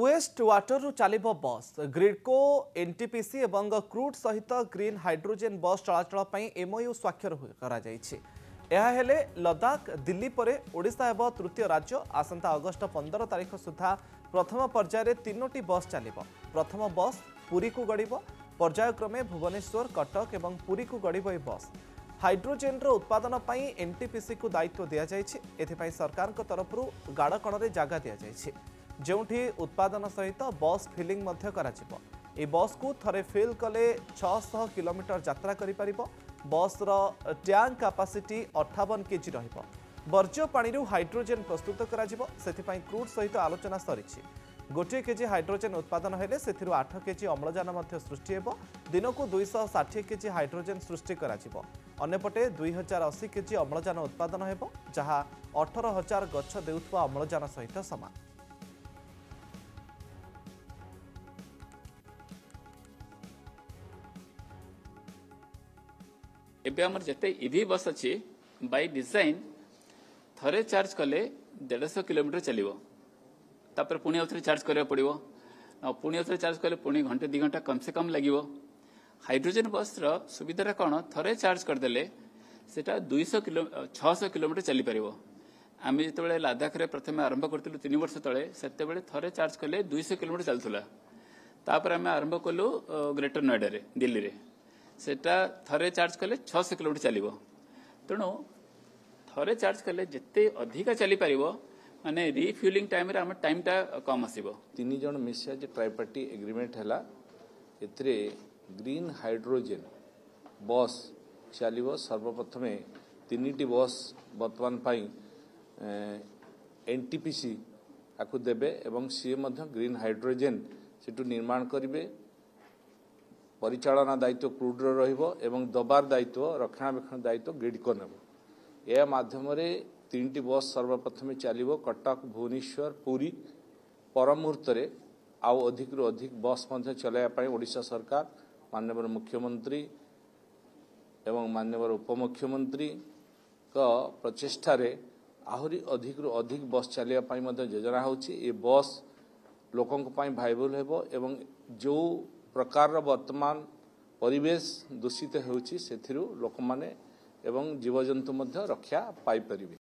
Waste water चलिबो बस GRIDCO NTPC एवं crude सहित ग्रीन हाइड्रोजेन बस चलाचल एमओयू स्वाक्षर हेले लद्दाख दिल्ली पर ओडिशा हेब तृतीय राज्य। आसंता अगस्ट 15 तारिख सुधा प्रथम पर्यायर 3टी बस चलिबो। प्रथम बस पुरी को गड़िबो। पर्यायक्रमे भुवनेश्वर कटक एवं पुरी को गड़िबो। बस हाइड्रोजेन उत्पादन पर एनटीपीसी को दायित्व दि जाए। सरकार तरफ गाड़कण में जगह दि जाए जोठी उत्पादन सहित बस फिलिंग ए बस को थरे फिल कले 600 किलोमीटर यात्रा करि परिबो। बस टैंक कैपेसिटी 58 केजी रहिबो। वर्ज्य पानी हाइड्रोजेन प्रस्तुत कराजिबो। सेथिपाई क्रूड सहित आलोचना सरिछि। गोटे केजी हाइड्रोजेन उत्पादन हेले सेथिरु 8 केजी अम्लजान मध्य सृष्टि हेबो। दिनकू 260 केजी हाइड्रोजेन सृष्टि कराजिबो। अन्यपटे 2080 केजी अम्लजान उत्पादन हेबो, जहा 18,000 गछ देउथुवा अम्लजान सहित समान। एबे हमर जते ईवी बस अच्छी बाय डिजाइन थरे चार्ज कले 150 किलोमीटर चलिबो। तापर पुणी आउथरे चार्ज करिया पड़िबो। पुणी आउथरे चार्ज कले पुणी घंटे 2 घंटा कम से कम लागिबो। हाइड्रोजन बस रो सुविधा कौन थरे चार्ज करदेले सेटा 600 किलोमीटर चली परिबो। आमे जते लद्दाख रे प्रथम आरंभ करथिलु 3 वर्ष तळे सेते बेले थरे चार्ज कले 200 किलोमीटर चलथुला। तापर आमे आरंभ कलु ग्रेटर नोएडा रे दिल्ली रे सेटा थरे चार्ज कले 600 किलोमीटर चलिबो। तेणु थरे चार्ज कले जिते अधिका चली पारिबो माने रिफ्यूलिंग टाइम रे हम टाइम टा कम आसीबो। 3 जण मिसिया जे ट्राइपार्टी एग्रीमेंट हैला एतरे ग्रीन हाइड्रोजन बस चलिबो। सर्वप्रथमे 3टी बस वर्तमान पाई एनटीपीसी आकु देबे एवं सी मध्य ग्रीन हाइड्रोजन सेटु निर्माण करिवे। परिचालना दायित्व क्रूड रहिबो एवं दबार दायित्व रक्षणाबेक्षण दायित्व ग्रिडको नेबो। या माध्यम 3टी बस सर्वप्रथमे चलिबो कटक भुवनेश्वर पुरी। पर मुहूर्त आउ अधिक रु अधिक बस मध्य चलाया पाई ओडिशा सरकार माननीय मुख्यमंत्री एवं माननीय उपमुख्यमंत्री का प्रचेष्टा रे आहुरी अधिक रु अधिक बस चलिया पाई मध्य योजना होछि। ए बस लोकन पाई भाइबल हेबो एवं जो प्रकार वर्तमान परिवेश दूषित होउछि सेथिरु लोक माने एवं जीवजंतु मध्य रक्षा पाई परिबे।